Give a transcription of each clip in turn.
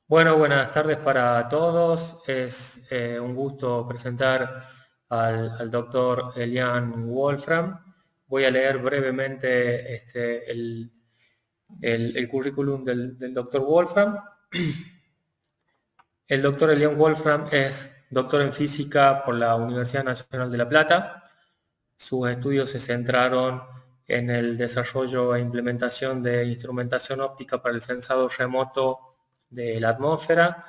Bueno, buenas tardes para todos. Es un gusto presentar al doctor Elian Wolfram. Voy a leer brevemente el currículum del doctor Wolfram. El doctor Elian Wolfram es doctor en física por la Universidad Nacional de La Plata. Sus estudios se centraron en el desarrollo e implementación de instrumentación óptica para el sensado remoto de la atmósfera.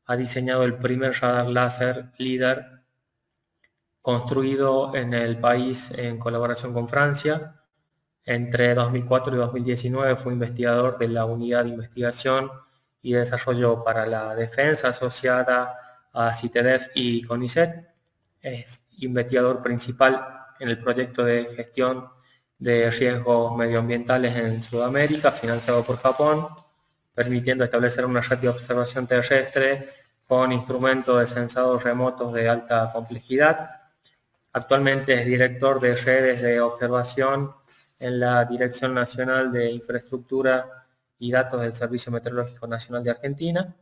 Ha diseñado el primer radar láser LIDAR construido en el país en colaboración con Francia. Entre 2004 y 2019 fue investigador de la Unidad de Investigación y Desarrollo para la Defensa asociada a CITEDEF y CONICET. Es investigador principal en el proyecto de gestión de riesgos medioambientales en Sudamérica, financiado por Japón, permitiendo establecer una red de observación terrestre con instrumentos de sensado remotos de alta complejidad. Actualmente es director de redes de observación en la Dirección Nacional de Infraestructura y Datos del Servicio Meteorológico Nacional de Argentina,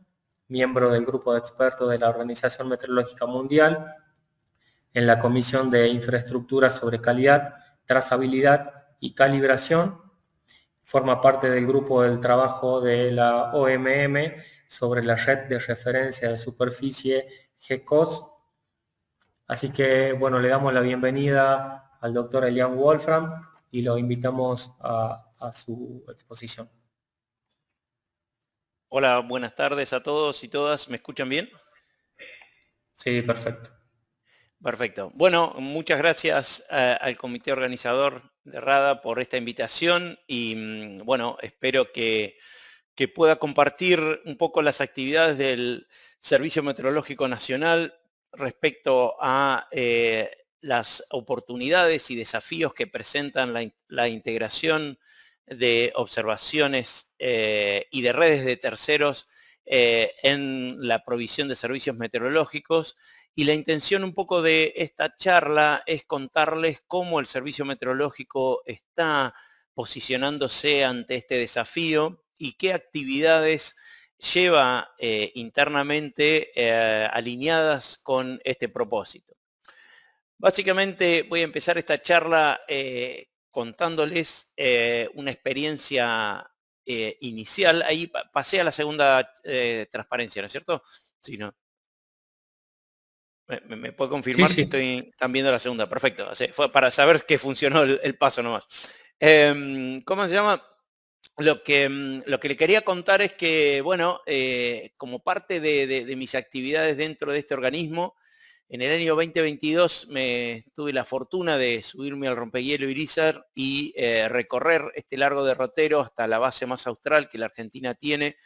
miembro del grupo de expertos de la Organización Meteorológica Mundial, en la Comisión de Infraestructura sobre Calidad, Trazabilidad y Calibración. Forma parte del grupo del trabajo de la OMM sobre la red de referencia de superficie GECOS. Así que, bueno, le damos la bienvenida al doctor Elian Wolfram y lo invitamos a su exposición. Hola, buenas tardes a todos y todas. ¿Me escuchan bien? Sí, perfecto. Perfecto. Bueno, muchas gracias al comité organizador de RADA por esta invitación y bueno, espero que pueda compartir un poco las actividades del Servicio Meteorológico Nacional respecto a las oportunidades y desafíos que presentan la integración de observaciones y de redes de terceros en la provisión de servicios meteorológicos. Y la intención un poco de esta charla es contarles cómo el Servicio Meteorológico está posicionándose ante este desafío y qué actividades lleva internamente alineadas con este propósito. Básicamente voy a empezar esta charla contándoles una experiencia inicial. Ahí pasé a la segunda transparencia, ¿no es cierto? Sí, ¿no? ¿Me puede confirmar Sí, que sí. están viendo la segunda? Perfecto. Fue para saber que funcionó el paso nomás. ¿Cómo se llama? Lo que le quería contar es que, bueno, como parte de mis actividades dentro de este organismo, en el año 2022 tuve la fortuna de subirme al rompehielo Irizar y recorrer este largo derrotero hasta la base más austral que la Argentina tiene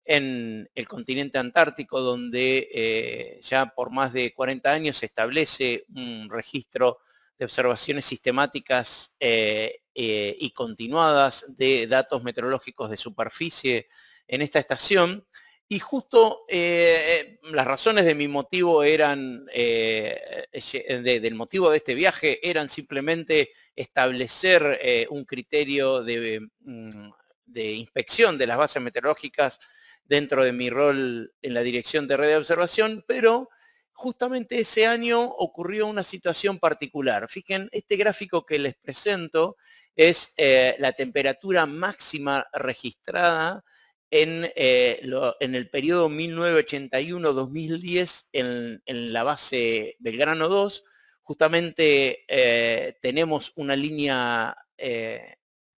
en el continente antártico, donde ya por más de 40 años se establece un registro de observaciones sistemáticas y continuadas de datos meteorológicos de superficie en esta estación. Y justo las razones de mi motivo eran, del motivo de este viaje, eran simplemente establecer un criterio de inspección de las bases meteorológicas dentro de mi rol en la dirección de red de observación, pero justamente ese año ocurrió una situación particular. Fíjense, este gráfico que les presento es la temperatura máxima registrada en el periodo 1981-2010 en la base Belgrano 2. Justamente tenemos una línea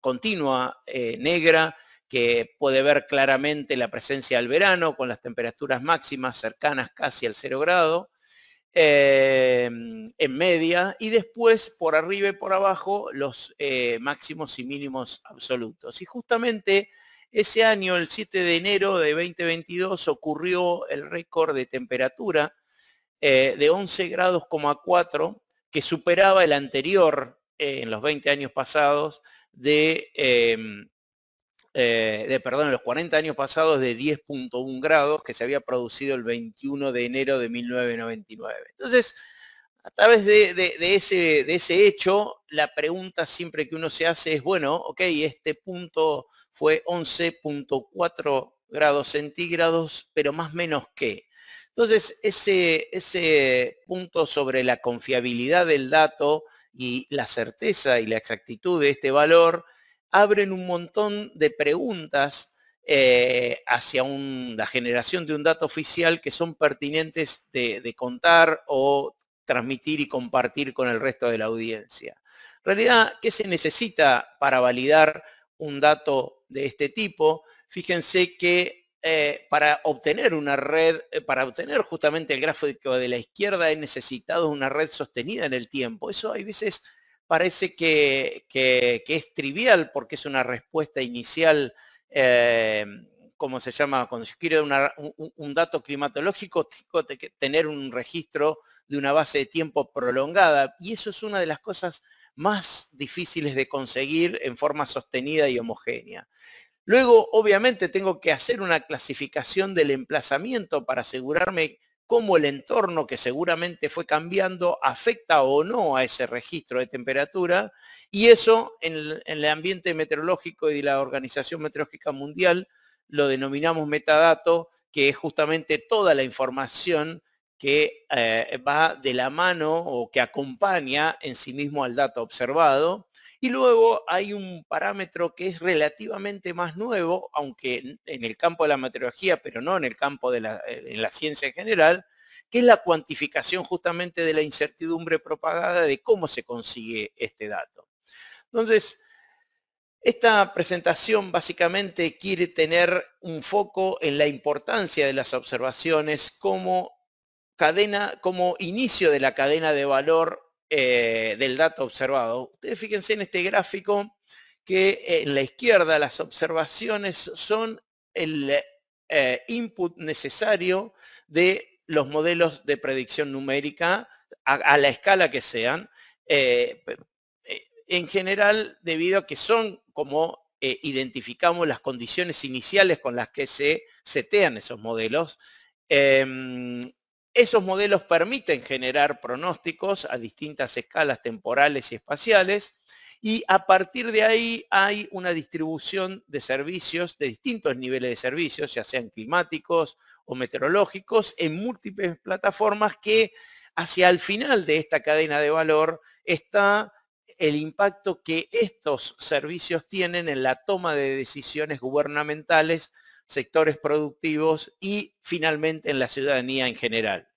continua negra que puede ver claramente la presencia del verano con las temperaturas máximas cercanas casi al 0 grado en media, y después por arriba y por abajo los máximos y mínimos absolutos. Y justamente ese año, el 7 de enero de 2022, ocurrió el récord de temperatura de 11 grados, 4, que superaba el anterior en los 20 años pasados en los 40 años pasados de 10.1 grados que se había producido el 21 de enero de 1999. Entonces, a través de ese hecho, la pregunta siempre que uno se hace es, bueno, ok, este punto fue 11.4 grados centígrados, pero más menos que. Entonces, ese punto sobre la confiabilidad del dato y la certeza y la exactitud de este valor abren un montón de preguntas hacia la generación de un dato oficial que son pertinentes de contar o transmitir y compartir con el resto de la audiencia. En realidad, ¿qué se necesita para validar un dato de este tipo? Fíjense que para obtener una red, para obtener justamente el gráfico de la izquierda, he necesitado una red sostenida en el tiempo. Eso hay veces parece que es trivial porque es una respuesta inicial, ¿cómo se llama? Cuando yo quiero un dato climatológico, tengo que tener un registro de una base de tiempo prolongada. Y eso es una de las cosas más difíciles de conseguir en forma sostenida y homogénea. Luego, obviamente, tengo que hacer una clasificación del emplazamiento para asegurarme cómo el entorno, que seguramente fue cambiando, afecta o no a ese registro de temperatura. Y eso en el ambiente meteorológico y de la Organización Meteorológica Mundial lo denominamos metadato, que es justamente toda la información que va de la mano o que acompaña en sí mismo al dato observado. Y luego hay un parámetro que es relativamente más nuevo, aunque en el campo de la meteorología, pero no en el campo de la ciencia en general, que es la cuantificación justamente de la incertidumbre propagada de cómo se consigue este dato. Entonces, esta presentación básicamente quiere tener un foco en la importancia de las observaciones como inicio de la cadena de valor del dato observado. Ustedes fíjense en este gráfico que en la izquierda las observaciones son el input necesario de los modelos de predicción numérica a la escala que sean. En general, debido a que son como identificamos las condiciones iniciales con las que se setean esos modelos. Esos modelos permiten generar pronósticos a distintas escalas temporales y espaciales, y a partir de ahí hay una distribución de servicios, de distintos niveles de servicios, ya sean climáticos o meteorológicos, en múltiples plataformas que hacia el final de esta cadena de valor está el impacto que estos servicios tienen en la toma de decisiones gubernamentales, sectores productivos y finalmente en la ciudadanía en general.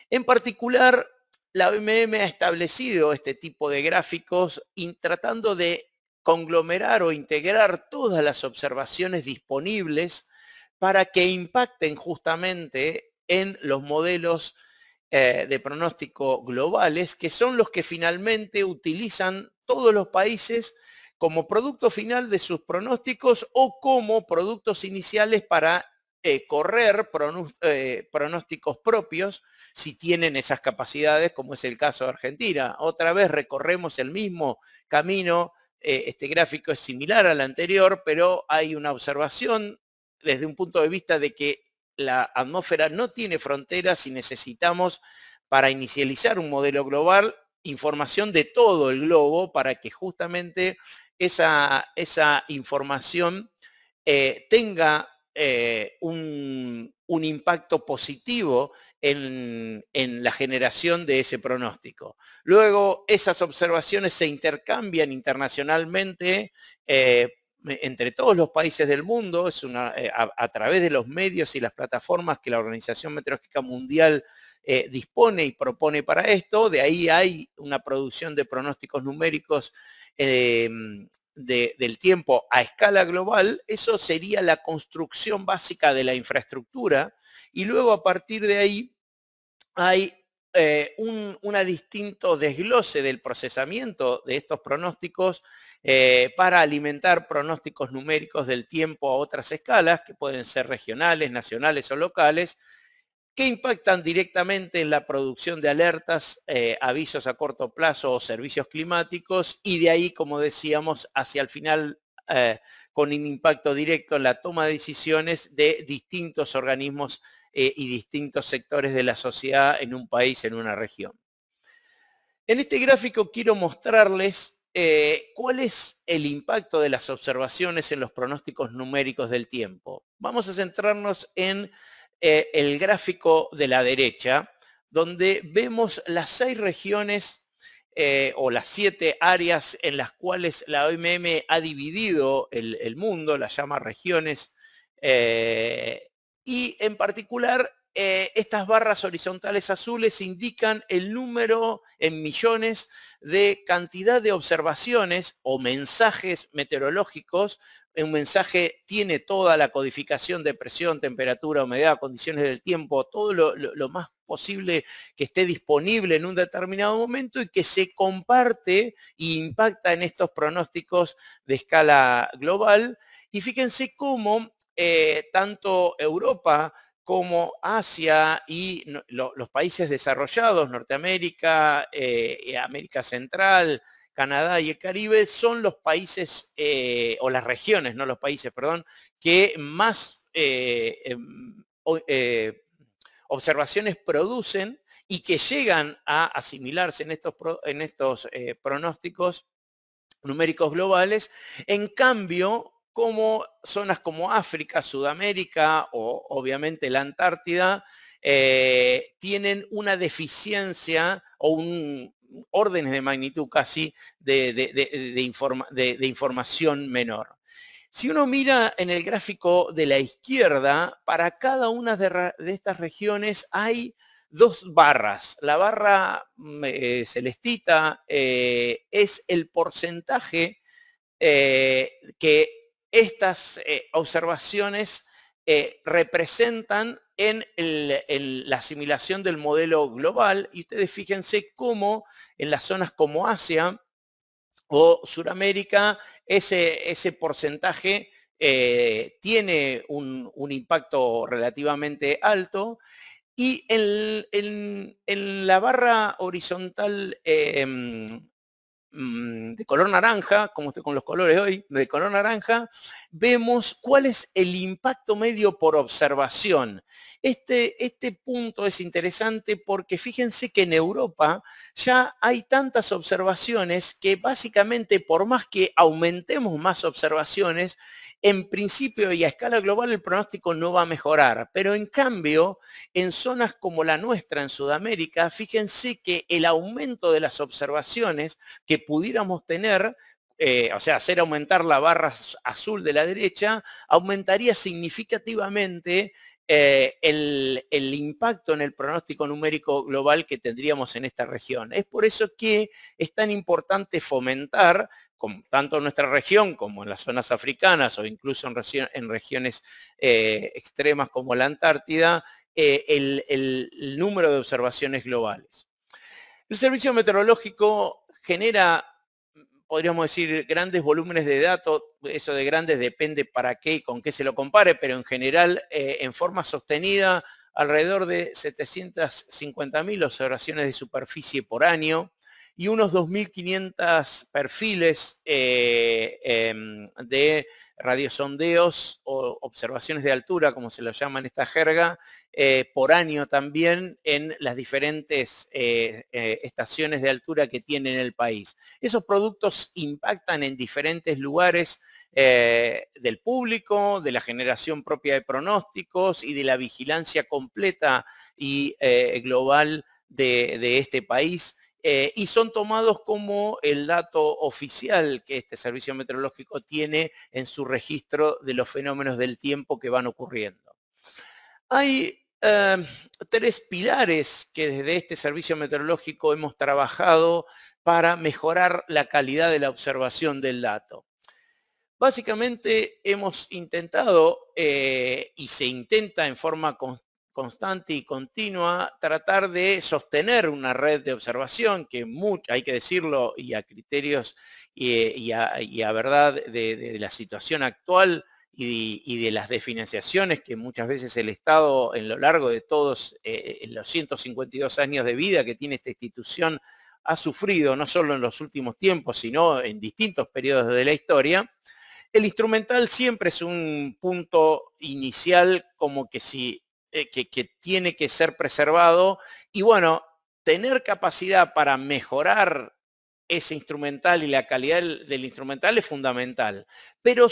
En particular, la OMM ha establecido este tipo de gráficos tratando de conglomerar o integrar todas las observaciones disponibles para que impacten justamente en los modelos de pronóstico globales, que son los que finalmente utilizan todos los países como producto final de sus pronósticos o como productos iniciales para correr pronósticos propios si tienen esas capacidades, como es el caso de Argentina. Otra vez recorremos el mismo camino, este gráfico es similar al anterior, pero hay una observación desde un punto de vista de que la atmósfera no tiene fronteras y necesitamos, para inicializar un modelo global, información de todo el globo para que justamente esa información tenga un impacto positivo en la generación de ese pronóstico. Luego, esas observaciones se intercambian internacionalmente entre todos los países del mundo, a través de los medios y las plataformas que la Organización Meteorológica Mundial dispone y propone para esto. De ahí hay una producción de pronósticos numéricos del tiempo a escala global. Eso sería la construcción básica de la infraestructura, y luego a partir de ahí hay un distinto desglose del procesamiento de estos pronósticos para alimentar pronósticos numéricos del tiempo a otras escalas, que pueden ser regionales, nacionales o locales, que impactan directamente en la producción de alertas, avisos a corto plazo o servicios climáticos, y de ahí, como decíamos, hacia el final, con un impacto directo en la toma de decisiones de distintos organismos y distintos sectores de la sociedad en un país, en una región. En este gráfico quiero mostrarles ¿cuál es el impacto de las observaciones en los pronósticos numéricos del tiempo? Vamos a centrarnos en el gráfico de la derecha, donde vemos las 6 regiones o las 7 áreas en las cuales la OMM ha dividido el mundo, las llama regiones, y en particular estas barras horizontales azules indican el número en millones de cantidad de observaciones o mensajes meteorológicos. Un mensaje tiene toda la codificación de presión, temperatura, humedad, condiciones del tiempo, todo lo más posible que esté disponible en un determinado momento y que se comparte e impacta en estos pronósticos de escala global. Y fíjense cómo tanto Europa como Asia y los países desarrollados, Norteamérica, América Central, Canadá y el Caribe, son los países, o las regiones, no los países, perdón, que más observaciones producen y que llegan a asimilarse en estos pronósticos numéricos globales. En cambio, como zonas como África, Sudamérica o obviamente la Antártida tienen una deficiencia o un órdenes de magnitud casi de información menor. Si uno mira en el gráfico de la izquierda, para cada una de estas regiones hay 2 barras. La barra celestita es el porcentaje que estas observaciones representan en la asimilación del modelo global. Y ustedes fíjense cómo en las zonas como Asia o Sudamérica ese porcentaje tiene un impacto relativamente alto. Y en la barra horizontal de color naranja, como estoy con los colores hoy, de color naranja, vemos cuál es el impacto medio por observación. Este punto es interesante porque fíjense que en Europa ya hay tantas observaciones que básicamente por más que aumentemos más observaciones, en principio y a escala global el pronóstico no va a mejorar, pero en cambio en zonas como la nuestra en Sudamérica, fíjense que el aumento de las observaciones que pudiéramos tener, o sea, hacer aumentar la barra azul de la derecha, aumentaría significativamente el impacto en el pronóstico numérico global que tendríamos en esta región. Es por eso que es tan importante fomentar, tanto en nuestra región como en las zonas africanas o incluso en regiones extremas como la Antártida, el número de observaciones globales. El servicio meteorológico genera, podríamos decir, grandes volúmenes de datos. Eso de grandes depende para qué y con qué se lo compare, pero en general, en forma sostenida, alrededor de 750.000 observaciones de superficie por año y unos 2.500 perfiles de radiosondeos o observaciones de altura, como se lo llama en esta jerga, por año también en las diferentes estaciones de altura que tiene el país. Esos productos impactan en diferentes lugares del público, de la generación propia de pronósticos y de la vigilancia completa y global de este país. Y son tomados como el dato oficial que este servicio meteorológico tiene en su registro de los fenómenos del tiempo que van ocurriendo. Hay 3 pilares que desde este servicio meteorológico hemos trabajado para mejorar la calidad de la observación del dato. Básicamente hemos intentado, y se intenta en forma constante y continua, tratar de sostener una red de observación que hay que decirlo, y a criterios y a verdad de la situación actual y de las desfinanciaciones que muchas veces el Estado en lo largo de todos los 152 años de vida que tiene esta institución ha sufrido, no solo en los últimos tiempos, sino en distintos periodos de la historia. El instrumental siempre es un punto inicial como que que tiene que ser preservado y bueno, tener capacidad para mejorar ese instrumental y la calidad del instrumental es fundamental. Pero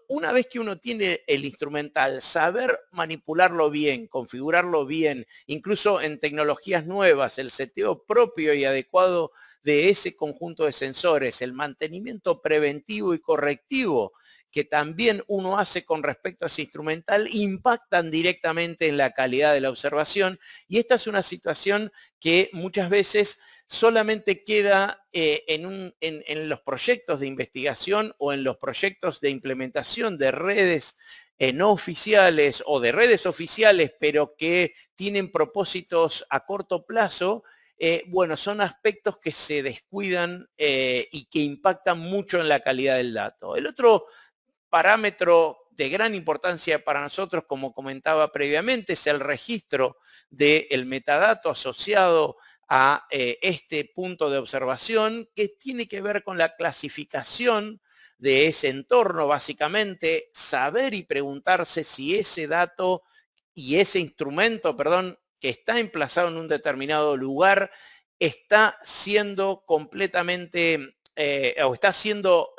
una vez que uno tiene el instrumental, saber manipularlo bien, configurarlo bien, incluso en tecnologías nuevas, el seteo propio y adecuado de ese conjunto de sensores, el mantenimiento preventivo y correctivo que también uno hace con respecto a ese instrumental, impactan directamente en la calidad de la observación. Y esta es una situación que muchas veces solamente queda en los proyectos de investigación o en los proyectos de implementación de redes no oficiales o de redes oficiales, pero que tienen propósitos a corto plazo. Bueno, son aspectos que se descuidan y que impactan mucho en la calidad del dato. El otro parámetro de gran importancia para nosotros, como comentaba previamente, es el registro del metadato asociado a este punto de observación, que tiene que ver con la clasificación de ese entorno, básicamente saber y preguntarse si ese dato y ese instrumento, perdón, que está emplazado en un determinado lugar, está siendo completamente o está siendo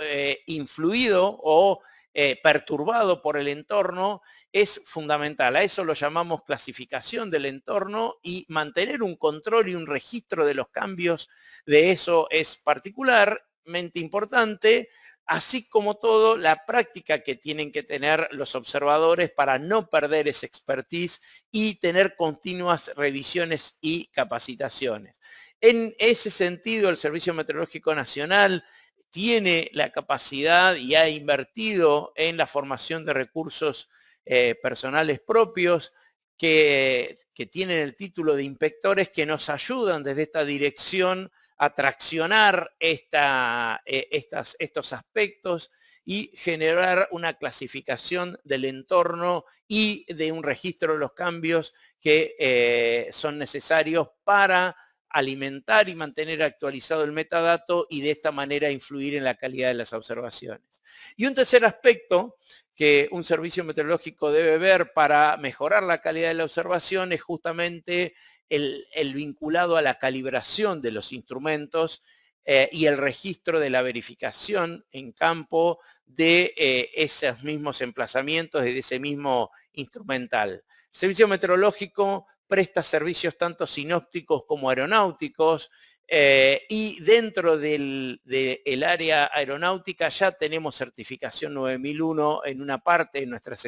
influido o perturbado por el entorno. Es fundamental. A eso lo llamamos clasificación del entorno, y mantener un control y un registro de los cambios de eso es particularmente importante, así como todo la práctica que tienen que tener los observadores para no perder esa expertise y tener continuas revisiones y capacitaciones. En ese sentido, el Servicio Meteorológico Nacional tiene la capacidad y ha invertido en la formación de recursos personales propios que tienen el título de inspectores, que nos ayudan desde esta dirección a traccionar estos aspectos y generar una clasificación del entorno y de un registro de los cambios que son necesarios para alimentar y mantener actualizado el metadato y de esta manera influir en la calidad de las observaciones. Y un tercer aspecto que un servicio meteorológico debe ver para mejorar la calidad de la observación es justamente el vinculado a la calibración de los instrumentos y el registro de la verificación en campo de esos mismos emplazamientos, de ese mismo instrumental. El servicio meteorológico presta servicios tanto sinópticos como aeronáuticos, y dentro del área aeronáutica ya tenemos certificación 9001 en una parte de nuestras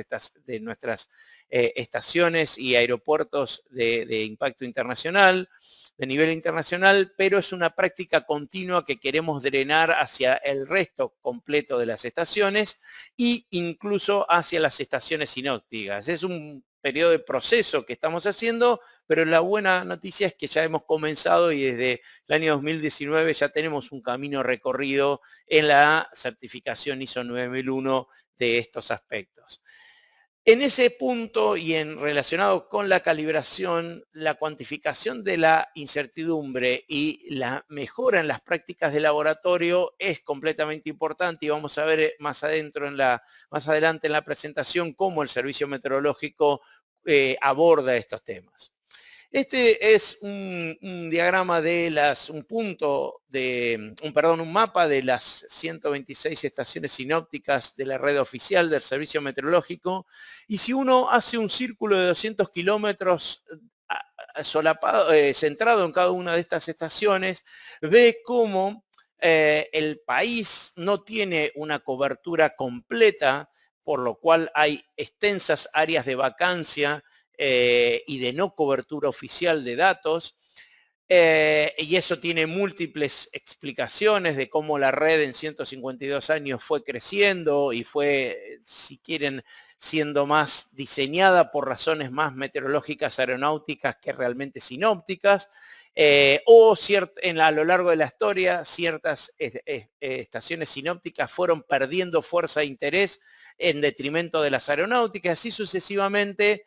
estaciones y aeropuertos de impacto internacional, de nivel internacional, pero es una práctica continua que queremos drenar hacia el resto completo de las estaciones e incluso hacia las estaciones sinópticas. Es un periodo de proceso que estamos haciendo, pero la buena noticia es que ya hemos comenzado y desde el año 2019 ya tenemos un camino recorrido en la certificación ISO 9001 de estos aspectos. En ese punto y en relacionado con la calibración, la cuantificación de la incertidumbre y la mejora en las prácticas de laboratorio es completamente importante, y vamos a ver más adelante en la presentación cómo el servicio meteorológico aborda estos temas. Este es un diagrama de un mapa de las 126 estaciones sinópticas de la red oficial del Servicio Meteorológico, y si uno hace un círculo de 200 kilómetros centrado en cada una de estas estaciones, ve cómo el país no tiene una cobertura completa, por lo cual hay extensas áreas de vacancia y de no cobertura oficial de datos, y eso tiene múltiples explicaciones de cómo la red en 152 años fue creciendo y fue, si quieren, siendo más diseñada por razones más meteorológicas aeronáuticas que realmente sinópticas, o a lo largo de la historia ciertas estaciones sinópticas fueron perdiendo fuerza e interés en detrimento de las aeronáuticas, así sucesivamente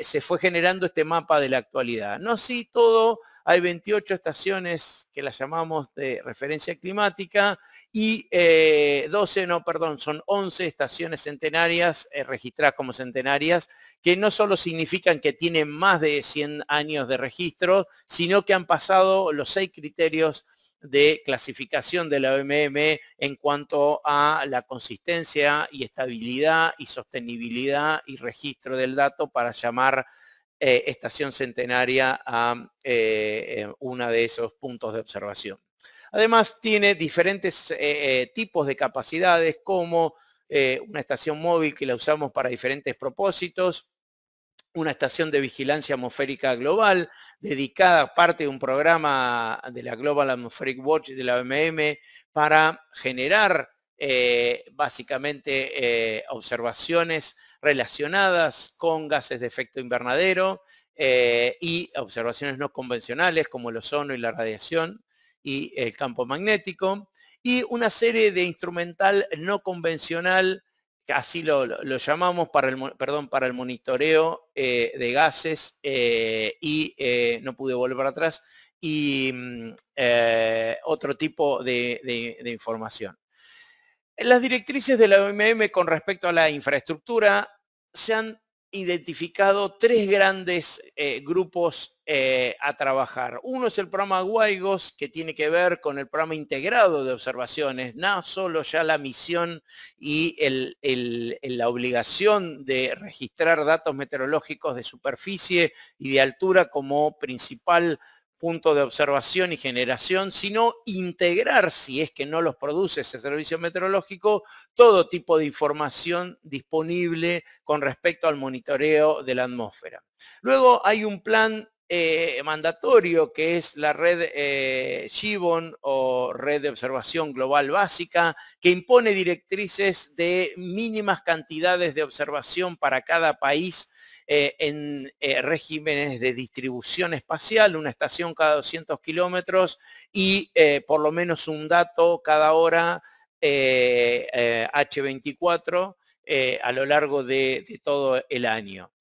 se fue generando este mapa de la actualidad. No así todo, hay 28 estaciones que las llamamos de referencia climática y son 11 estaciones centenarias registradas como centenarias, que no solo significan que tienen más de 100 años de registro, sino que han pasado los 6 criterios de clasificación de la OMM en cuanto a la consistencia y estabilidad y sostenibilidad y registro del dato para llamar estación centenaria a uno de esos puntos de observación. Además, tiene diferentes tipos de capacidades, como una estación móvil que la usamos para diferentes propósitos, una estación de vigilancia atmosférica global, dedicada parte de un programa de la Global Atmospheric Watch de la OMM para generar básicamente observaciones relacionadas con gases de efecto invernadero y observaciones no convencionales como el ozono y la radiación y el campo magnético, y una serie de instrumental no convencional, que así lo llamamos, para el monitoreo de gases no pude volver atrás, y otro tipo de información. En las directrices de la OMM con respecto a la infraestructura se han identificado tres grandes grupos a trabajar. Uno es el programa WIGOS, que tiene que ver con el programa integrado de observaciones, no solo ya la misión y la obligación de registrar datos meteorológicos de superficie y de altura como principal punto de observación y generación, sino integrar, si es que no los produce ese servicio meteorológico, todo tipo de información disponible con respecto al monitoreo de la atmósfera. Luego hay un plan mandatorio, que es la red GIBON, o Red de Observación Global Básica, que impone directrices de mínimas cantidades de observación para cada país en regímenes de distribución espacial, una estación cada 200 kilómetros y por lo menos un dato cada hora H24 a lo largo de todo el año.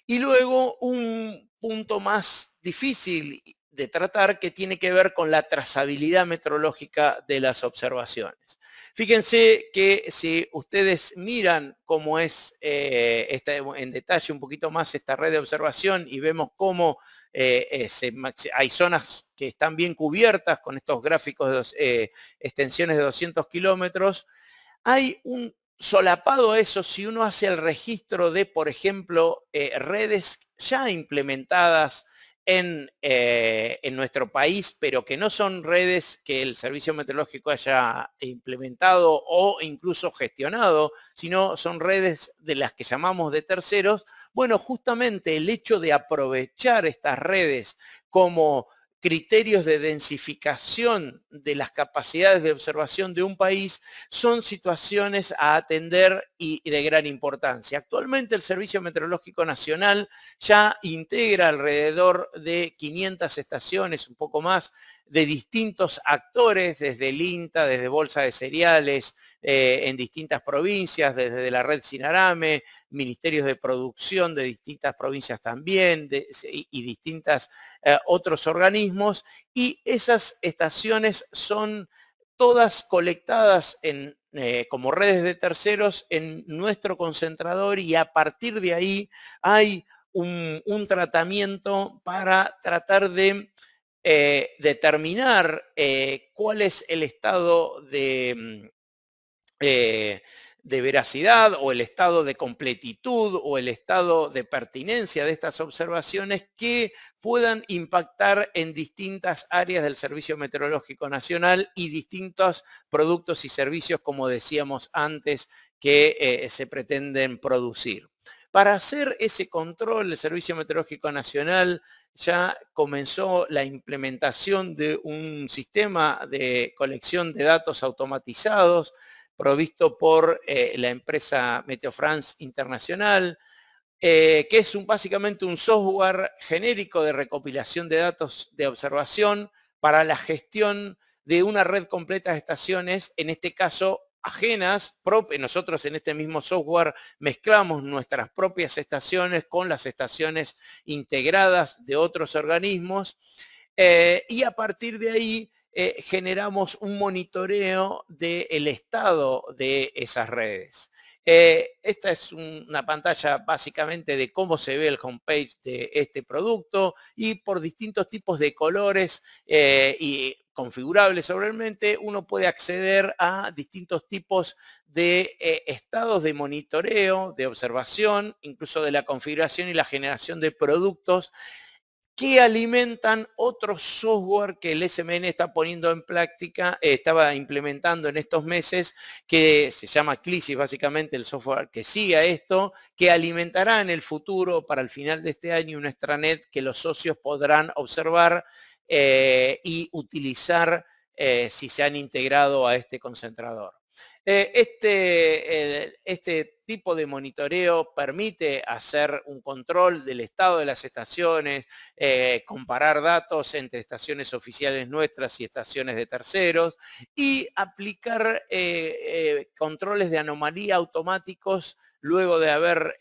Y luego un punto más difícil de tratar, que tiene que ver con la trazabilidad meteorológica de las observaciones. Fíjense que si ustedes miran cómo es en detalle un poquito más esta red de observación, y vemos cómo hay zonas que están bien cubiertas con estos gráficos de extensiones de 200 kilómetros, hay un solapado a eso si uno hace el registro de, por ejemplo, redes ya implementadas en nuestro país, pero que no son redes que el Servicio Meteorológico haya implementado o incluso gestionado, sino son redes de las que llamamos de terceros. Bueno, justamente el hecho de aprovechar estas redes como criterios de densificación de las capacidades de observación de un país son situaciones a atender y de gran importancia. Actualmente el Servicio Meteorológico Nacional ya integra alrededor de 500 estaciones, un poco más, de distintos actores, desde el INTA, desde Bolsa de Cereales, en distintas provincias, desde la red Sinarame, ministerios de producción de distintas provincias también, y distintos otros organismos, y esas estaciones son todas colectadas como redes de terceros en nuestro concentrador, y a partir de ahí hay un tratamiento para tratar de determinar cuál es el estado de veracidad, o el estado de completitud, o el estado de pertinencia de estas observaciones, que puedan impactar en distintas áreas del Servicio Meteorológico Nacional y distintos productos y servicios, como decíamos antes, que se pretenden producir. Para hacer ese control, el Servicio Meteorológico Nacional ya comenzó la implementación de un sistema de colección de datos automatizados provisto por la empresa Meteofrance Internacional, que es básicamente un software genérico de recopilación de datos de observación para la gestión de una red completa de estaciones, en este caso ajenas. Nosotros en este mismo software mezclamos nuestras propias estaciones con las estaciones integradas de otros organismos, y a partir de ahí generamos un monitoreo del estado de esas redes. Esta es una pantalla básicamente de cómo se ve el homepage de este producto, y por distintos tipos de colores y configurable sobremente, uno puede acceder a distintos tipos de estados de monitoreo, de observación, incluso de la configuración y la generación de productos que alimentan otro software que el SMN está poniendo en práctica, estaba implementando en estos meses, que se llama Clisys, básicamente el software que sigue a esto, que alimentará en el futuro, para el final de este año, una extranet que los socios podrán observar y utilizar si se han integrado a este concentrador. Este tipo de monitoreo permite hacer un control del estado de las estaciones, comparar datos entre estaciones oficiales nuestras y estaciones de terceros y aplicar controles de anomalía automáticos luego de haber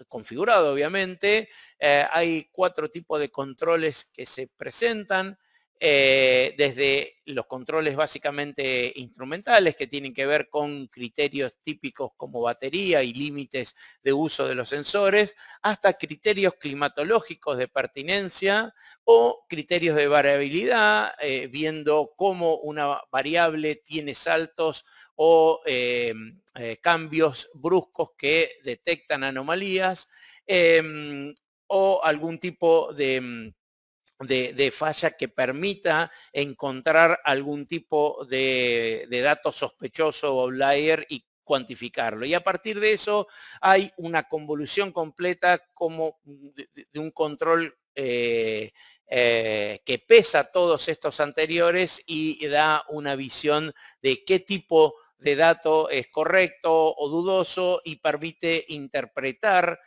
configurado, obviamente. Hay 4 tipos de controles que se presentan. Desde los controles básicamente instrumentales que tienen que ver con criterios típicos como batería y límites de uso de los sensores, hasta criterios climatológicos de pertinencia o criterios de variabilidad, viendo cómo una variable tiene saltos o cambios bruscos que detectan anomalías, o algún tipo de falla que permita encontrar algún tipo de dato sospechoso o outlier y cuantificarlo. Y a partir de eso hay una convolución completa como de un control que pesa todos estos anteriores y da una visión de qué tipo de dato es correcto o dudoso y permite interpretar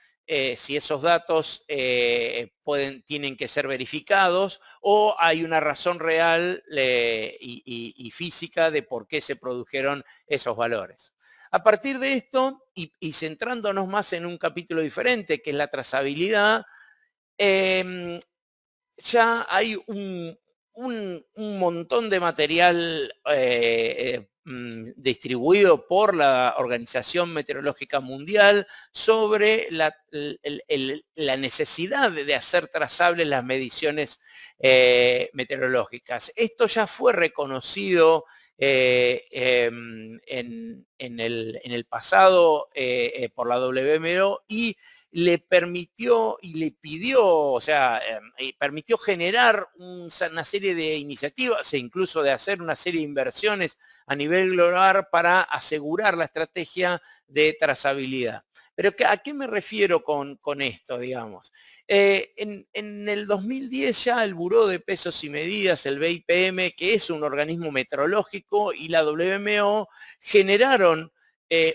si esos datos tienen que ser verificados o hay una razón real y física de por qué se produjeron esos valores. A partir de esto, y centrándonos más en un capítulo diferente, que es la trazabilidad, ya hay un montón de material distribuido por la Organización Meteorológica Mundial sobre la necesidad de hacer trazables las mediciones meteorológicas. Esto ya fue reconocido en el pasado por la WMO y le permitió y le pidió, o sea, permitió generar una serie de iniciativas e incluso de hacer una serie de inversiones a nivel global para asegurar la estrategia de trazabilidad. Pero ¿a qué me refiero con esto, digamos? En el 2010 ya el Buró de Pesos y Medidas, el BIPM, que es un organismo meteorológico, y la WMO generaron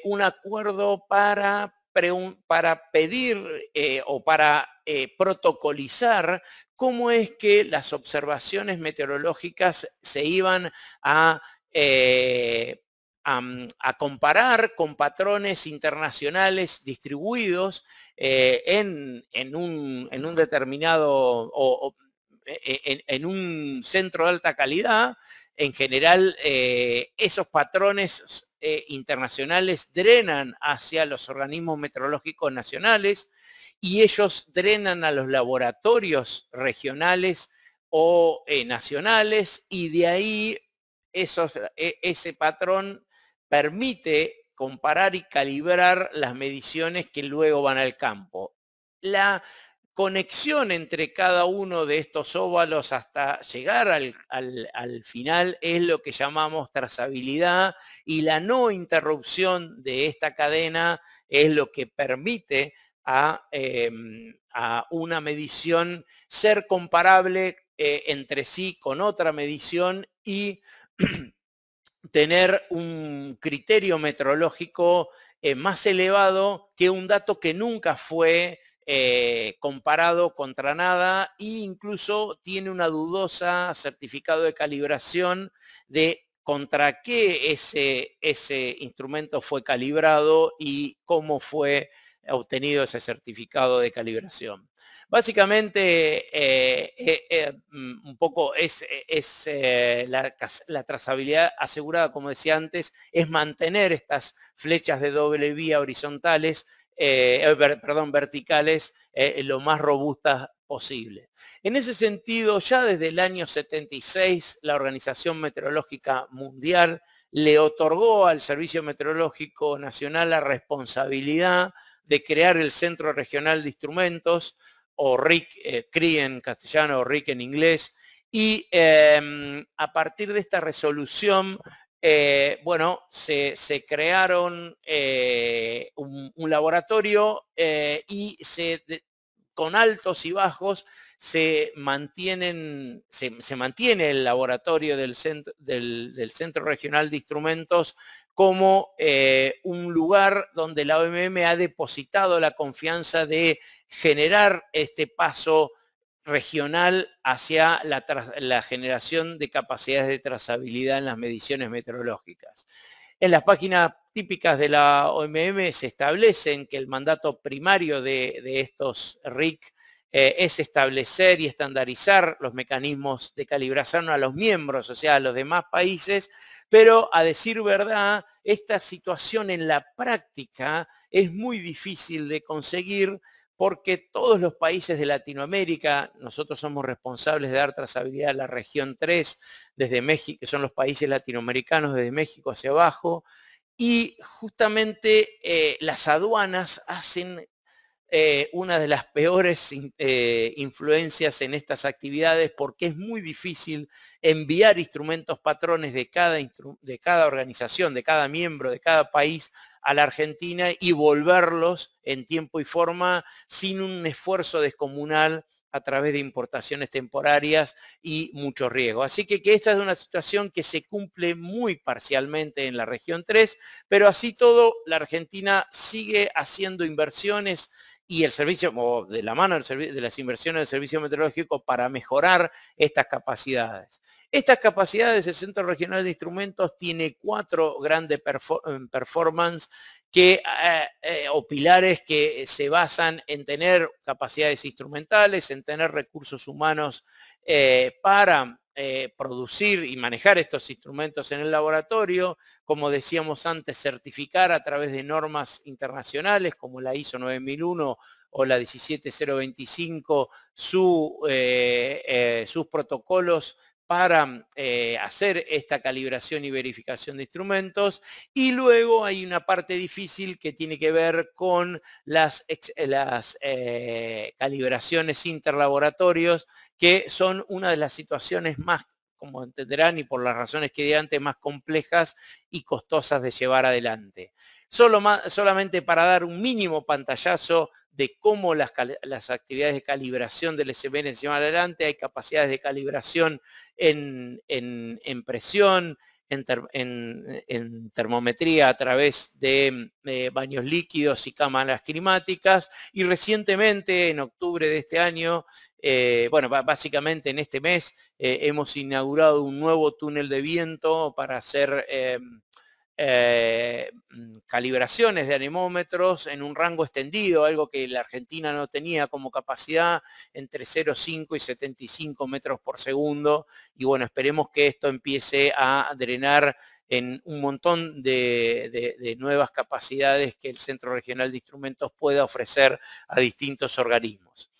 un acuerdo para pedir o para protocolizar cómo es que las observaciones meteorológicas se iban a comparar con patrones internacionales distribuidos en un determinado en un centro de alta calidad. En general, esos patrones internacionales drenan hacia los organismos meteorológicos nacionales y ellos drenan a los laboratorios regionales o nacionales, y de ahí ese patrón permite comparar y calibrar las mediciones que luego van al campo. La conexión entre cada uno de estos óvalos hasta llegar al final es lo que llamamos trazabilidad, y la no interrupción de esta cadena es lo que permite a una medición ser comparable entre sí con otra medición y tener un criterio meteorológico más elevado que un dato que nunca fue comparado contra nada, e incluso tiene una dudosa certificado de calibración de contra qué ese instrumento fue calibrado y cómo fue obtenido ese certificado de calibración. Básicamente, un poco la trazabilidad asegurada, como decía antes, es mantener estas flechas de doble vía horizontales, verticales, lo más robustas posible. En ese sentido, ya desde el año 76, la Organización Meteorológica Mundial le otorgó al Servicio Meteorológico Nacional la responsabilidad de crear el Centro Regional de Instrumentos, o RIC, CRI en castellano o RIC en inglés, y a partir de esta resolución, bueno, se crearon un laboratorio y con altos y bajos se mantiene el laboratorio del Centro Regional de Instrumentos como un lugar donde la OMM ha depositado la confianza de generar este paso regional hacia la generación de capacidades de trazabilidad en las mediciones meteorológicas. En las páginas típicas de la OMM se establecen que el mandato primario de estos RIC es establecer y estandarizar los mecanismos de calibración a los miembros, o sea, a los demás países, pero a decir verdad, esta situación en la práctica es muy difícil de conseguir porque todos los países de Latinoamérica, nosotros somos responsables de dar trazabilidad a la región 3, desde México, que son los países latinoamericanos, desde México hacia abajo, y justamente las aduanas hacen una de las peores influencias en estas actividades porque es muy difícil enviar instrumentos patrones de cada organización, de cada miembro, de cada país a la Argentina y volverlos en tiempo y forma sin un esfuerzo descomunal a través de importaciones temporarias y mucho riesgo. Así que esta es una situación que se cumple muy parcialmente en la región 3, pero así todo la Argentina sigue haciendo inversiones y el servicio, o de la mano de las inversiones del servicio meteorológico para mejorar estas capacidades. Estas capacidades, el Centro Regional de Instrumentos tiene 4 grandes performance o pilares que se basan en tener capacidades instrumentales, en tener recursos humanos para producir y manejar estos instrumentos en el laboratorio, como decíamos antes, certificar a través de normas internacionales como la ISO 9001 o la 17025 sus protocolos para hacer esta calibración y verificación de instrumentos. Y luego hay una parte difícil que tiene que ver con las calibraciones interlaboratorios, que son una de las situaciones más, como entenderán y por las razones que di antes, más complejas y costosas de llevar adelante. Solamente para dar un mínimo pantallazo de cómo las actividades de calibración del SMN se llevan adelante, hay capacidades de calibración en presión, en termometría a través de baños líquidos y cámaras climáticas, y recientemente, en octubre de este año, bueno, básicamente en este mes, hemos inaugurado un nuevo túnel de viento para hacer calibraciones de anemómetros en un rango extendido, algo que la Argentina no tenía como capacidad, entre 0,5 y 75 metros por segundo. Y bueno, esperemos que esto empiece a drenar en un montón de nuevas capacidades que el Centro Regional de Instrumentos pueda ofrecer a distintos organismos.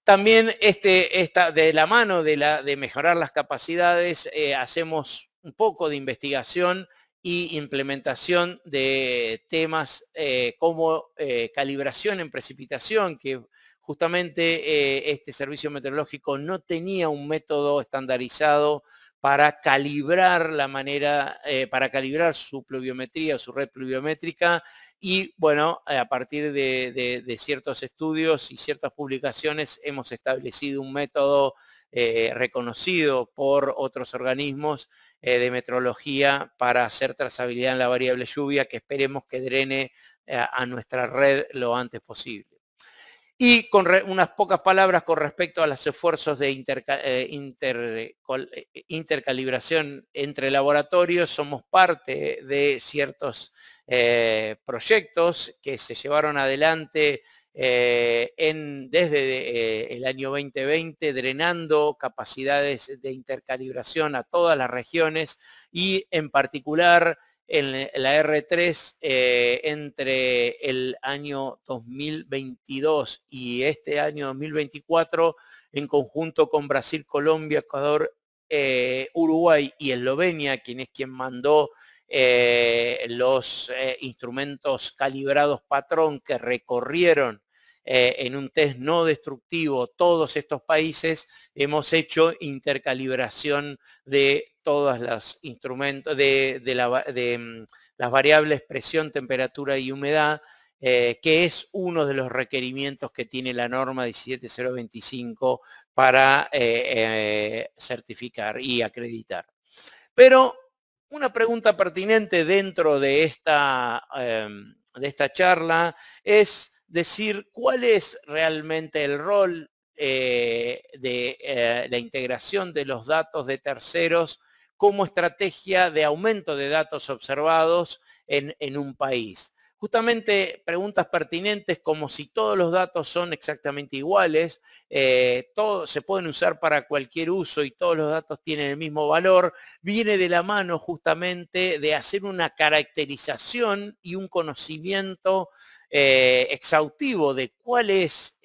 También de la mano de mejorar las capacidades, hacemos un poco de investigación y implementación de temas como calibración en precipitación, que justamente este servicio meteorológico no tenía un método estandarizado para calibrar para calibrar su pluviometría o su red pluviométrica. Y bueno, a partir de ciertos estudios y ciertas publicaciones hemos establecido un método reconocido por otros organismos de metrología para hacer trazabilidad en la variable lluvia, que esperemos que drene a nuestra red lo antes posible. Y con unas pocas palabras con respecto a los esfuerzos de intercalibración entre laboratorios. Somos parte de ciertos proyectos que se llevaron adelante desde el año 2020, drenando capacidades de intercalibración a todas las regiones y en particular en la R3 entre el año 2022 y este año 2024, en conjunto con Brasil, Colombia, Ecuador, Uruguay y Eslovenia, quien mandó los instrumentos calibrados patrón que recorrieron en un test no destructivo todos estos países. Hemos hecho intercalibración de todos los instrumentos, de las variables presión, temperatura y humedad, que es uno de los requerimientos que tiene la norma 17025 para certificar y acreditar. Pero una pregunta pertinente dentro de esta charla es decir cuál es realmente el rol de la integración de los datos de terceros como estrategia de aumento de datos observados en un país. Justamente preguntas pertinentes como si todos los datos son exactamente iguales, todos se pueden usar para cualquier uso y todos los datos tienen el mismo valor, viene de la mano justamente de hacer una caracterización y un conocimiento exhaustivo de cuál es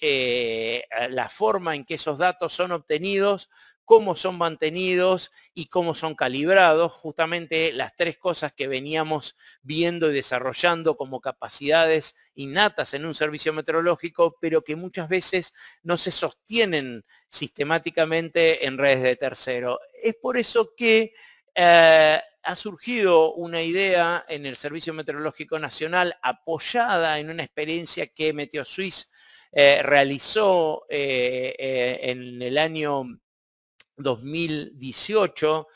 la forma en que esos datos son obtenidos, cómo son mantenidos y cómo son calibrados, justamente las tres cosas que veníamos viendo y desarrollando como capacidades innatas en un servicio meteorológico, pero que muchas veces no se sostienen sistemáticamente en redes de tercero. Es por eso que ha surgido una idea en el Servicio Meteorológico Nacional apoyada en una experiencia que MeteoSuisse realizó en el año 2018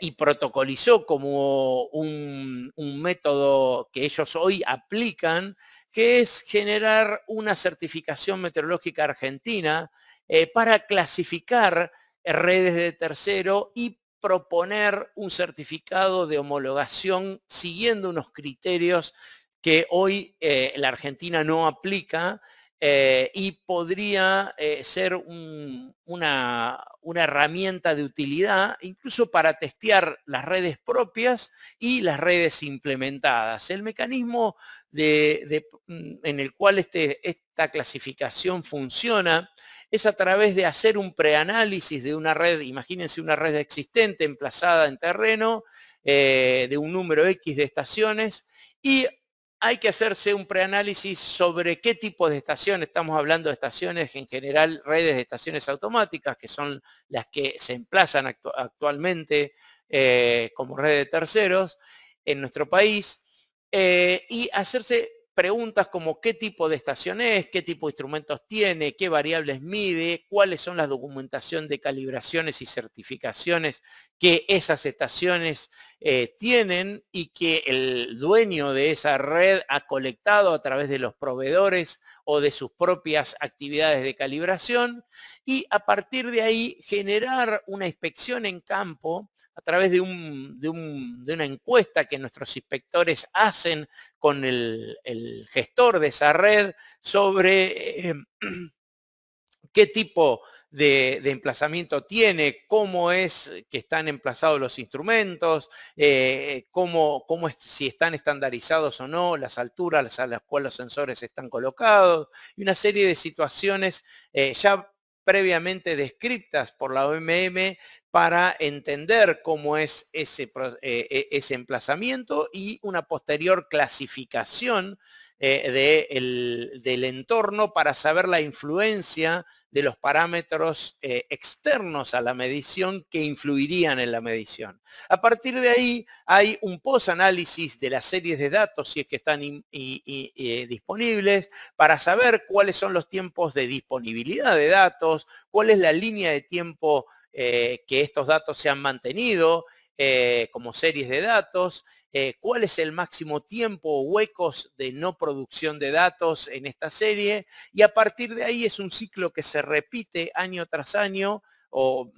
y protocolizó como un método que ellos hoy aplican, que es generar una certificación meteorológica argentina para clasificar redes de tercero y proponer un certificado de homologación siguiendo unos criterios que hoy la Argentina no aplica, y podría ser una herramienta de utilidad incluso para testear las redes propias y las redes implementadas. El mecanismo en el cual esta clasificación funciona es a través de hacer un preanálisis de una red. Imagínense una red existente emplazada en terreno de un número X de estaciones, y hay que hacerse un preanálisis sobre qué tipo de estaciones. Estamos hablando de estaciones, en general redes de estaciones automáticas, que son las que se emplazan actualmente como red de terceros en nuestro país, y hacerse preguntas como qué tipo de estación es, qué tipo de instrumentos tiene, qué variables mide, cuáles son las documentación de calibraciones y certificaciones que esas estaciones tienen y que el dueño de esa red ha colectado a través de los proveedores o de sus propias actividades de calibración, y a partir de ahí generar una inspección en campo a través de una encuesta que nuestros inspectores hacen con el gestor de esa red sobre qué tipo de emplazamiento tiene, cómo es que están emplazados los instrumentos, si están estandarizados o no, las alturas a las cuales los sensores están colocados, y una serie de situaciones ya previamente descritas por la OMM para entender cómo es ese emplazamiento y una posterior clasificación del entorno para saber la influencia de los parámetros externos a la medición que influirían en la medición. A partir de ahí hay un post-análisis de las series de datos, si es que están disponibles, para saber cuáles son los tiempos de disponibilidad de datos, cuál es la línea de tiempo que estos datos se han mantenido como series de datos, cuál es el máximo tiempo o huecos de no producción de datos en esta serie, y a partir de ahí es un ciclo que se repite año tras año o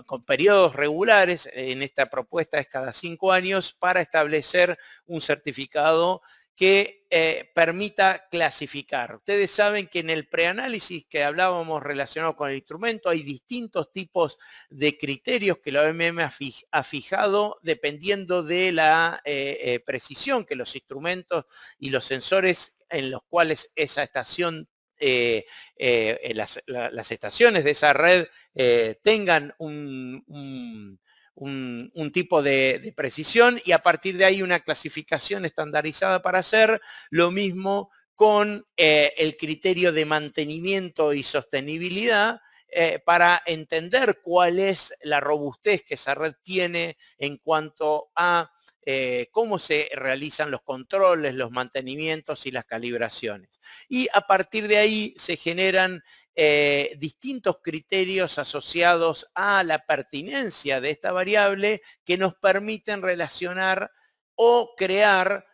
con periodos regulares. En esta propuesta es cada 5 años para establecer un certificado que permita clasificar. Ustedes saben que en el preanálisis que hablábamos relacionado con el instrumento hay distintos tipos de criterios que la OMM ha fijado dependiendo de la precisión que los instrumentos y los sensores en los cuales esa estación, las estaciones de esa red tengan un tipo de precisión, y a partir de ahí una clasificación estandarizada para hacer lo mismo con el criterio de mantenimiento y sostenibilidad, para entender cuál es la robustez que esa red tiene en cuanto a cómo se realizan los controles, los mantenimientos y las calibraciones. Y a partir de ahí se generan distintos criterios asociados a la pertinencia de esta variable que nos permiten relacionar o crear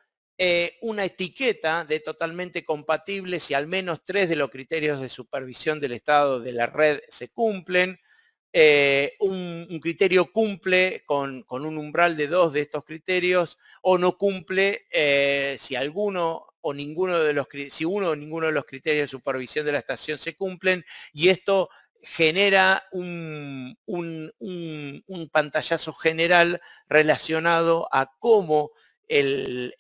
una etiqueta de totalmente compatible si al menos 3 de los criterios de supervisión del estado de la red se cumplen. Un criterio cumple con un umbral de 2 de estos criterios, o no cumple si uno o ninguno de los criterios de supervisión de la estación se cumplen, y esto genera un pantallazo general relacionado a cómo el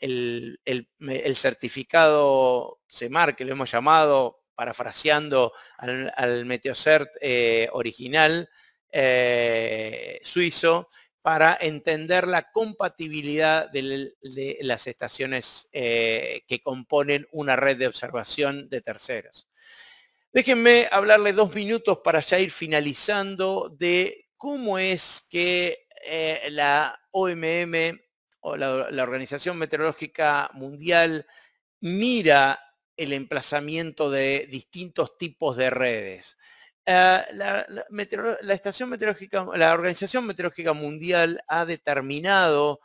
certificado CEMAR, que lo hemos llamado, parafraseando al Meteocert original suizo, para entender la compatibilidad de las estaciones que componen una red de observación de terceros. Déjenme hablarle 2 minutos para ya ir finalizando de cómo es que la OMM, o la Organización Meteorológica Mundial, mira el emplazamiento de distintos tipos de redes. La Organización Meteorológica Mundial ha determinado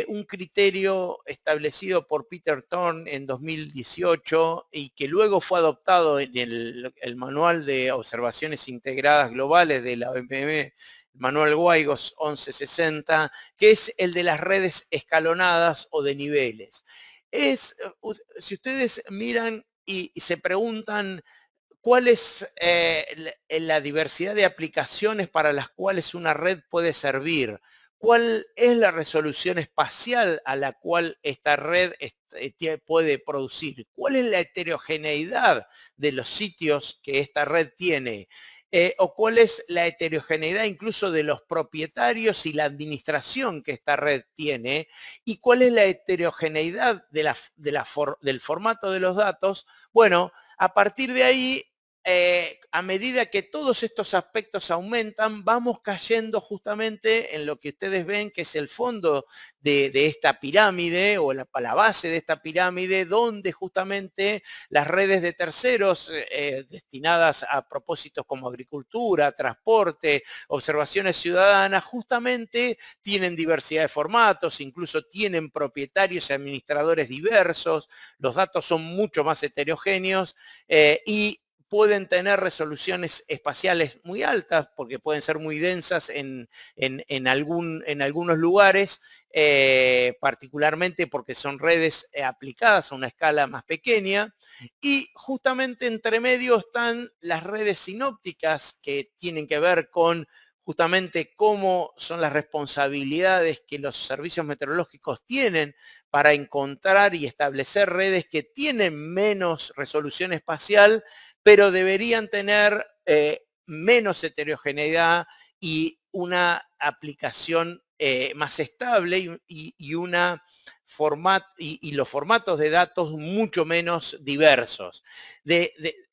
un criterio establecido por Peter Thorne en 2018 y que luego fue adoptado en el Manual de Observaciones Integradas Globales de la OMM, Manual WIGOS 1160, que es el de las redes escalonadas o de niveles. Si ustedes miran y se preguntan cuál es la diversidad de aplicaciones para las cuales una red puede servir, cuál es la resolución espacial a la cual esta red puede producir, cuál es la heterogeneidad de los sitios que esta red tiene, o cuál es la heterogeneidad incluso de los propietarios y la administración que esta red tiene, y cuál es la heterogeneidad del formato de los datos. Bueno, a partir de ahí, a medida que todos estos aspectos aumentan, vamos cayendo justamente en lo que ustedes ven que es el fondo de esta pirámide, o la base de esta pirámide, donde justamente las redes de terceros destinadas a propósitos como agricultura, transporte, observaciones ciudadanas, justamente tienen diversidad de formatos, incluso tienen propietarios y administradores diversos, los datos son mucho más heterogéneos y pueden tener resoluciones espaciales muy altas, porque pueden ser muy densas en algunos lugares, particularmente porque son redes aplicadas a una escala más pequeña, y justamente entre medio están las redes sinópticas, que tienen que ver con justamente cómo son las responsabilidades que los servicios meteorológicos tienen para encontrar y establecer redes que tienen menos resolución espacial, pero deberían tener menos heterogeneidad y una aplicación más estable y los formatos de datos mucho menos diversos.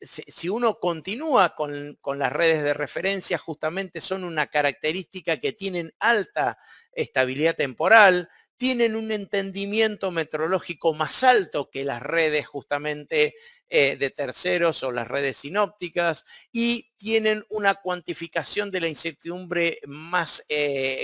Si uno continúa con las redes de referencia, justamente son una característica que tienen alta estabilidad temporal, tienen un entendimiento meteorológico más alto que las redes justamente de terceros o las redes sinópticas, y tienen una cuantificación de la incertidumbre más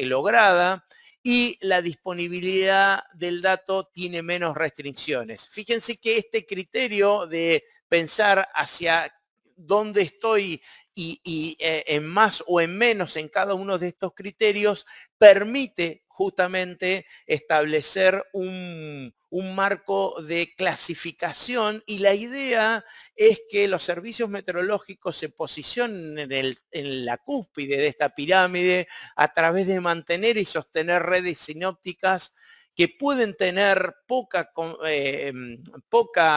lograda, y la disponibilidad del dato tiene menos restricciones. Fíjense que este criterio de pensar hacia dónde estoy en más o en menos en cada uno de estos criterios permite justamente establecer un marco de clasificación, y la idea es que los servicios meteorológicos se posicionen en la cúspide de esta pirámide a través de mantener y sostener redes sinópticas que pueden tener poca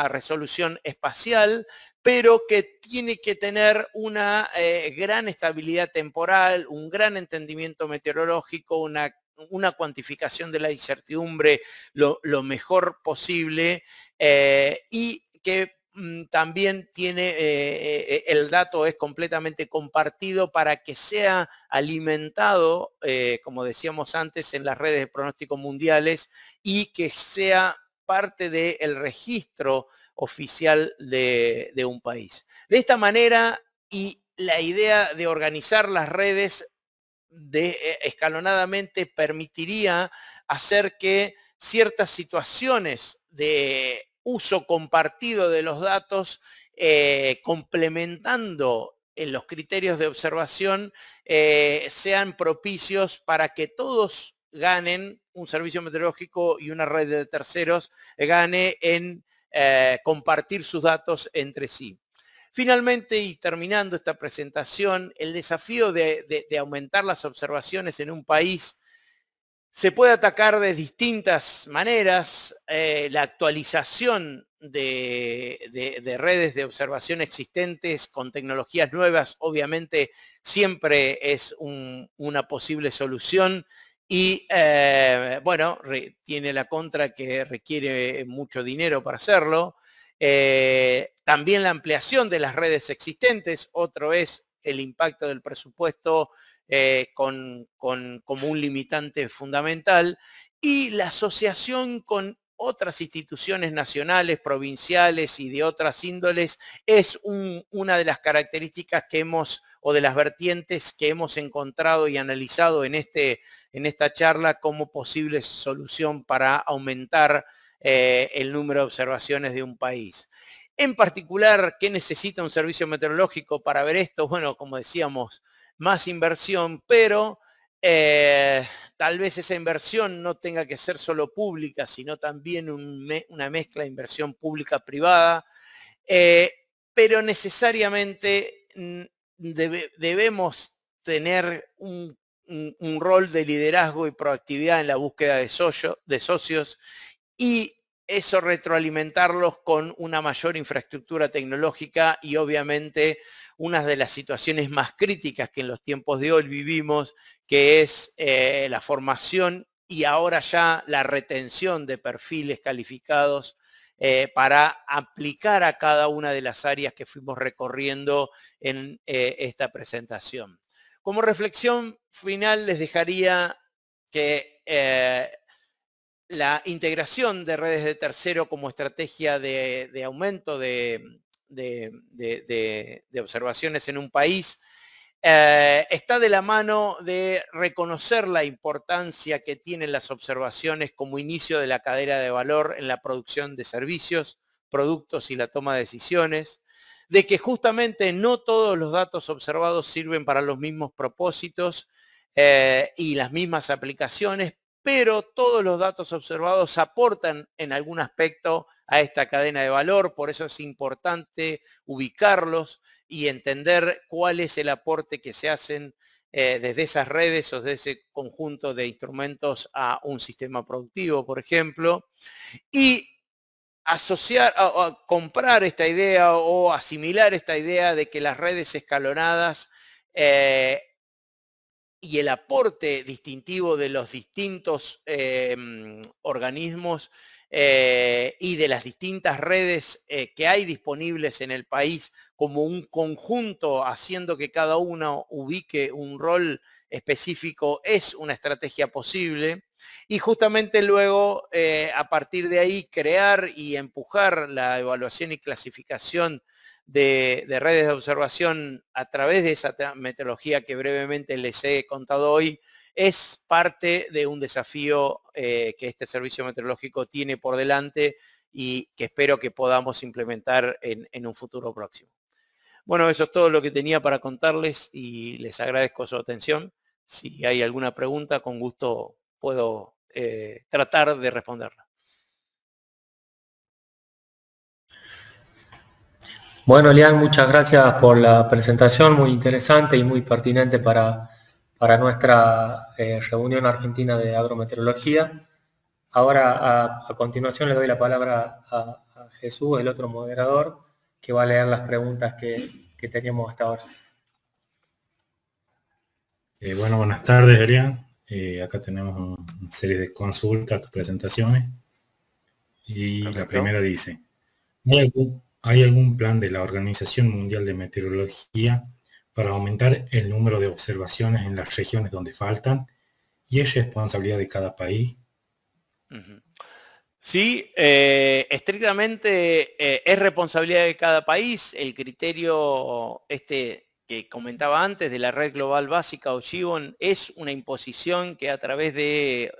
resolución espacial, pero que tiene que tener una gran estabilidad temporal, un gran entendimiento meteorológico, una cuantificación de la incertidumbre lo mejor posible, y que también tiene, el dato es completamente compartido para que sea alimentado, como decíamos antes, en las redes de pronóstico mundiales, y que sea parte del registro oficial de un país. De esta manera, y la idea de organizar las redes escalonadamente permitiría hacer que ciertas situaciones de uso compartido de los datos, complementando en los criterios de observación, sean propicios para que todos ganen, un servicio meteorológico y una red de terceros gane en compartir sus datos entre sí. Finalmente, y terminando esta presentación, el desafío de aumentar las observaciones en un país se puede atacar de distintas maneras. La actualización de redes de observación existentes con tecnologías nuevas obviamente siempre es una posible solución, y bueno, tiene la contra que requiere mucho dinero para hacerlo. También la ampliación de las redes existentes, otro es el impacto del presupuesto como un limitante fundamental, y la asociación con otras instituciones nacionales, provinciales y de otras índoles es una de las características o de las vertientes que hemos encontrado y analizado en esta charla como posible solución para aumentar el número de observaciones de un país. En particular, ¿qué necesita un servicio meteorológico para ver esto? Bueno, como decíamos, más inversión, pero tal vez esa inversión no tenga que ser solo pública, sino también una mezcla de inversión pública-privada, pero necesariamente debemos tener un rol de liderazgo y proactividad en la búsqueda de socios, y eso retroalimentarlos con una mayor infraestructura tecnológica, y obviamente una de las situaciones más críticas que en los tiempos de hoy vivimos, que es la formación y ahora ya la retención de perfiles calificados para aplicar a cada una de las áreas que fuimos recorriendo en esta presentación. Como reflexión final les dejaría que la integración de redes de tercero como estrategia de aumento de observaciones en un país está de la mano de reconocer la importancia que tienen las observaciones como inicio de la cadena de valor en la producción de servicios, productos y la toma de decisiones, de que justamente no todos los datos observados sirven para los mismos propósitos y las mismas aplicaciones, pero todos los datos observados aportan en algún aspecto a esta cadena de valor. Por eso es importante ubicarlos y entender cuál es el aporte que se hacen desde esas redes o desde ese conjunto de instrumentos a un sistema productivo, por ejemplo, y asociar o comprar esta idea o asimilar esta idea de que las redes escalonadas y el aporte distintivo de los distintos organismos y de las distintas redes que hay disponibles en el país como un conjunto, haciendo que cada uno ubique un rol específico, es una estrategia posible. Y justamente luego, a partir de ahí, crear y empujar la evaluación y clasificación de redes de observación a través de esa metodología que brevemente les he contado hoy, es parte de un desafío que este servicio meteorológico tiene por delante y que espero que podamos implementar en un futuro próximo. Bueno, eso es todo lo que tenía para contarles y les agradezco su atención. Si hay alguna pregunta, con gusto puedo tratar de responderla. Bueno, Elian, muchas gracias por la presentación, muy interesante y muy pertinente para nuestra reunión argentina de agrometeorología. Ahora, a continuación, le doy la palabra a Jesús, el otro moderador, que va a leer las preguntas que teníamos hasta ahora. Bueno, buenas tardes, Elian. Acá tenemos una serie de consultas, presentaciones. Y Perfecto. La primera dice, ¿hay algún plan de la Organización Mundial de Meteorología para aumentar el número de observaciones en las regiones donde faltan? ¿Y es responsabilidad de cada país? Sí, estrictamente es responsabilidad de cada país. El criterio que comentaba antes de la Red Global Básica o GIBON es una imposición que a través de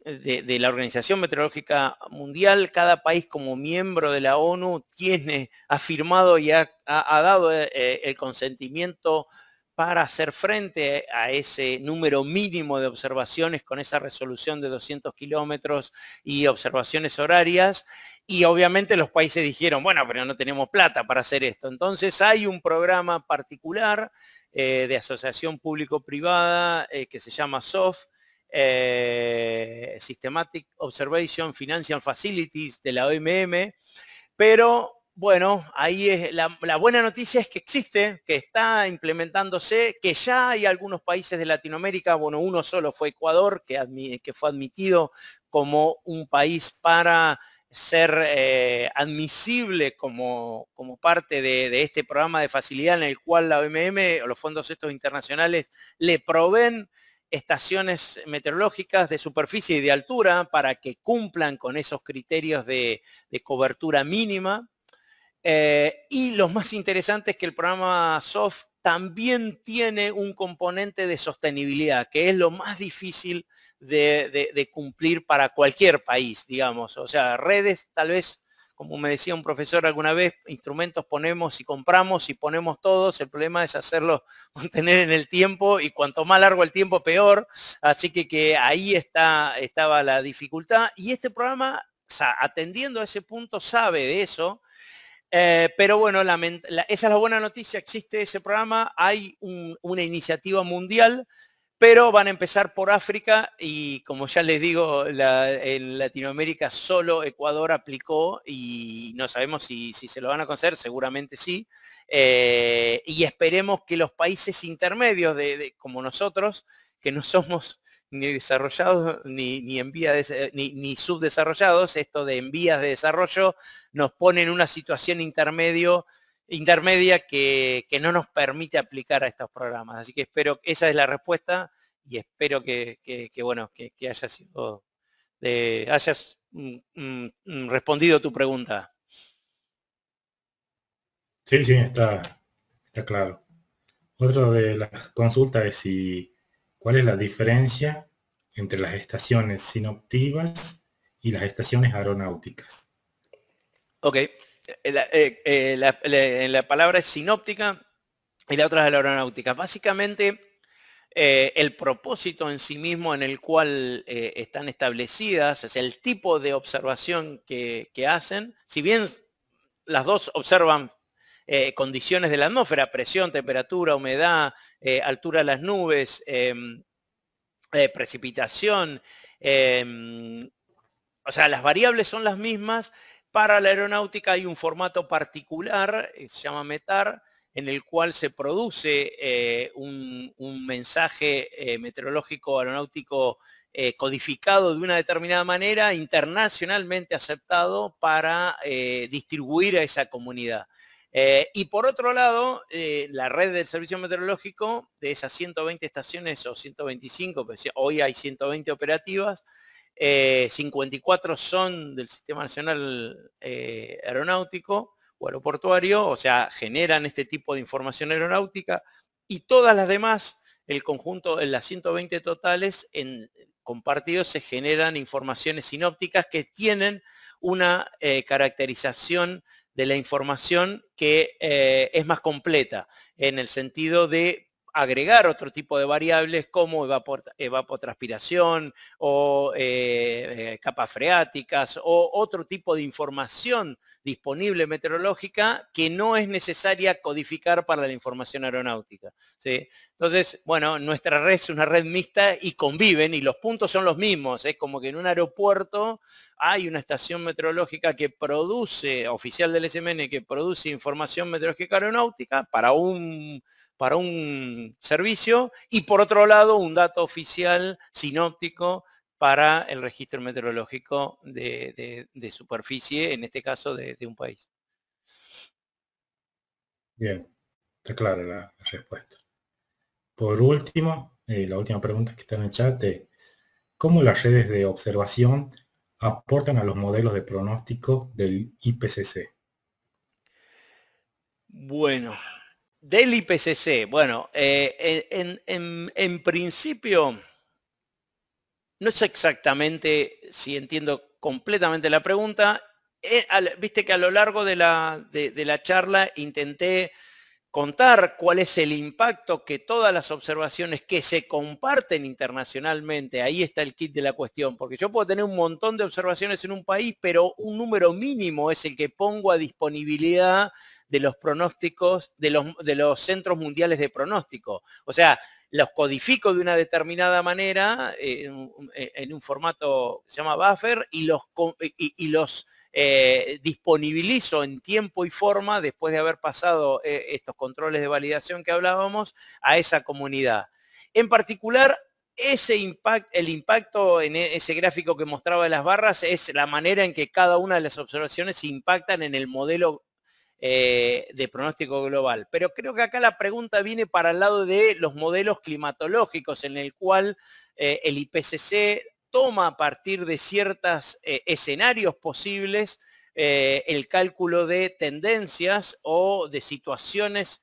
la Organización Meteorológica Mundial, cada país como miembro de la ONU ha firmado y ha dado el consentimiento para hacer frente a ese número mínimo de observaciones con esa resolución de 200 kilómetros y observaciones horarias. Y obviamente los países dijeron, bueno, pero no tenemos plata para hacer esto. Entonces hay un programa particular de asociación público-privada que se llama SOF, Systematic Observation Financial Facilities de la OMM, pero bueno, ahí es la buena noticia es que existe, que está implementándose, que ya hay algunos países de Latinoamérica, bueno, uno solo fue Ecuador, que fue admitido como un país para ser admisible como parte de este programa de facilidad en el cual la OMM o los fondos estos internacionales le proveen estaciones meteorológicas de superficie y de altura para que cumplan con esos criterios de cobertura mínima. Y lo más interesante es que el programa SOF también tiene un componente de sostenibilidad, que es lo más difícil de cumplir para cualquier país, digamos. O sea, redes tal vez, como me decía un profesor alguna vez, instrumentos ponemos y compramos y ponemos todos, el problema es hacerlo mantener en el tiempo y cuanto más largo el tiempo peor, así que ahí estaba la dificultad y este programa, o sea, atendiendo a ese punto, sabe de eso. Pero bueno, esa es la buena noticia, existe ese programa, hay una iniciativa mundial, pero van a empezar por África y como ya les digo, en Latinoamérica solo Ecuador aplicó y no sabemos si se lo van a conceder, seguramente sí. Y esperemos que los países intermedios como nosotros, que no somos ni desarrollados ni en vías ni subdesarrollados, esto de en vías de desarrollo nos pone en una situación intermedia que no nos permite aplicar a estos programas. Así que espero, esa es la respuesta y espero que haya sido, hayas respondido tu pregunta. Sí, está claro. Otra de las consultas es cuál es la diferencia entre las estaciones sinoptivas y las estaciones aeronáuticas. Ok, la palabra es sinóptica y la otra es la aeronáutica. Básicamente, el propósito en sí mismo en el cual están establecidas, es el tipo de observación que hacen, si bien las dos observan condiciones de la atmósfera, presión, temperatura, humedad, altura de las nubes, precipitación, o sea, las variables son las mismas. Para la aeronáutica hay un formato particular, se llama METAR, en el cual se produce un mensaje meteorológico aeronáutico codificado de una determinada manera, internacionalmente aceptado para distribuir a esa comunidad. Y por otro lado, la red del servicio meteorológico, de esas 120 estaciones o 125, pues hoy hay 120 operativas, 54 son del Sistema Nacional Aeronáutico o Aeroportuario, o sea, generan este tipo de información aeronáutica, y todas las demás, el conjunto, en las 120 totales, compartidos se generan informaciones sinópticas que tienen una caracterización de la información que es más completa, en el sentido de agregar otro tipo de variables como evapotranspiración o capas freáticas o otro tipo de información disponible meteorológica que no es necesaria codificar para la información aeronáutica, ¿sí? Entonces, bueno, nuestra red es una red mixta y conviven y los puntos son los mismos. Es como que en un aeropuerto hay una estación meteorológica que produce, oficial del SMN, que produce información meteorológica aeronáutica para un servicio, y por otro lado un dato oficial sinóptico para el registro meteorológico de superficie, en este caso de un país. Bien, está clara la respuesta. Por último, la última pregunta que está en el chat es, ¿cómo las redes de observación aportan a los modelos de pronóstico del IPCC? Bueno, del IPCC, bueno, en principio, no sé exactamente si entiendo completamente la pregunta. Viste que a lo largo de la charla intenté contar cuál es el impacto que todas las observaciones que se comparten internacionalmente, ahí está el kit de la cuestión, porque yo puedo tener un montón de observaciones en un país, pero un número mínimo es el que pongo a disponibilidad de los pronósticos, de los centros mundiales de pronóstico. O sea, los codifico de una determinada manera en un formato que se llama buffer y los disponibilizo en tiempo y forma, después de haber pasado estos controles de validación que hablábamos, a esa comunidad. En particular, el impacto en ese gráfico que mostraba de las barras es la manera en que cada una de las observaciones impactan en el modelo de pronóstico global. Pero creo que acá la pregunta viene para el lado de los modelos climatológicos, en el cual el IPCC toma a partir de ciertos escenarios posibles el cálculo de tendencias o de situaciones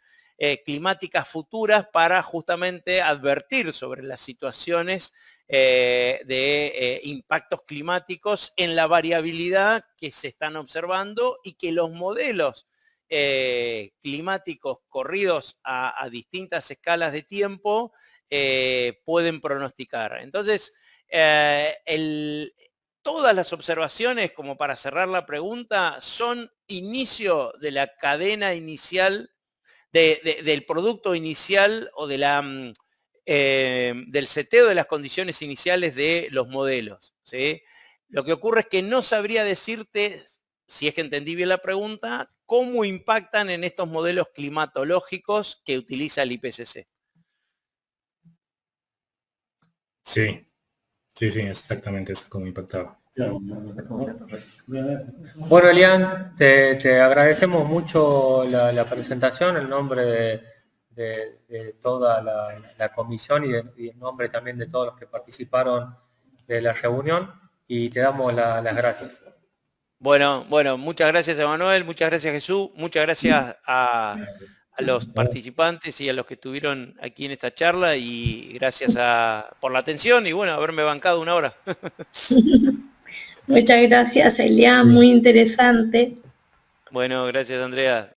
climáticas futuras para justamente advertir sobre las situaciones de impactos climáticos en la variabilidad que se están observando y que los modelos climáticos corridos a distintas escalas de tiempo pueden pronosticar. Entonces, todas las observaciones, como para cerrar la pregunta, son inicio de la cadena inicial, del producto inicial o de del seteo de las condiciones iniciales de los modelos, ¿sí? Lo que ocurre es que no sabría decirte, si es que entendí bien la pregunta, cómo impactan en estos modelos climatológicos que utiliza el IPCC. Sí, exactamente eso es como impactaba. Bueno, Elian, te agradecemos mucho la presentación en nombre de toda la comisión y en nombre también de todos los que participaron de la reunión, y te damos las gracias. Bueno, muchas gracias a Manuel, muchas gracias Jesús, muchas gracias a los participantes y a los que estuvieron aquí en esta charla, y gracias por la atención y bueno, haberme bancado una hora. Muchas gracias, Elian, muy interesante. Bueno, gracias Andrea.